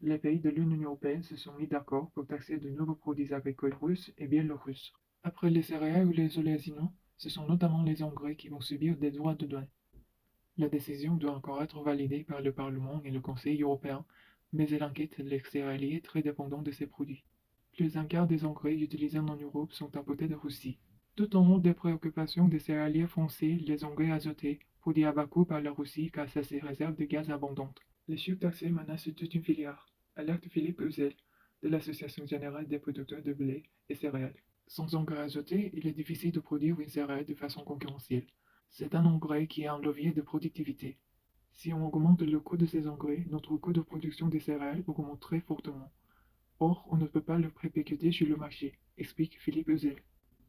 les pays de l'Union européenne se sont mis d'accord pour taxer de nouveaux produits agricoles russes et biélorusses. Après les céréales ou les oléagineux, ce sont notamment les engrais qui vont subir des droits de douane. La décision doit encore être validée par le Parlement et le Conseil européen, mais elle inquiète les céréaliers très dépendants de ces produits. Plus d'un quart des engrais utilisés en Europe sont importés de Russie. Tout en haut des préoccupations des céréaliers français, les engrais azotés, produits à bas coût par la Russie grâce à ses réserves de gaz abondantes. Les surtaxés menacent toute une filière, alerte Philippe Eusel, de l'Association générale des producteurs de blé et céréales. Sans engrais azotés, il est difficile de produire une céréale de façon concurrentielle. C'est un engrais qui est un levier de productivité. Si on augmente le coût de ces engrais, notre coût de production des céréales augmente très fortement. Or, on ne peut pas le perpétuer sur le marché, explique Philippe Eusel.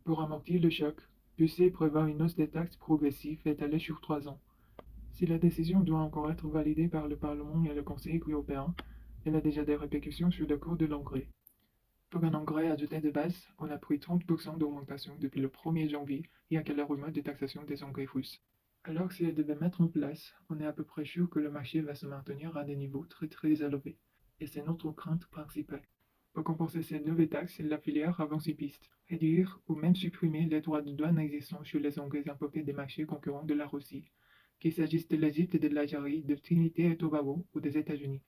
Pour amortir le choc, Busset prévoit une hausse des taxes progressive étalée sur 3 ans. Si la décision doit encore être validée par le Parlement et le Conseil européen, elle a déjà des répercussions sur le cours de l'engrais. Pour un engrais azoté de base, on a pris 30% d'augmentation depuis le 1er janvier, rien qu'à la rumeur de taxation des engrais russes. Alors si elle devait mettre en place, on est à peu près sûr que le marché va se maintenir à des niveaux très très élevés. Et c'est notre crainte principale. Pour compenser ces nouvelles taxes, la filière avance une piste. Réduire ou même supprimer les droits de douane existants sur les engrais importés des marchés concurrents de la Russie, qu'il s'agisse de l'Égypte, de l'Algérie, de Trinité et Tobago ou des États-Unis.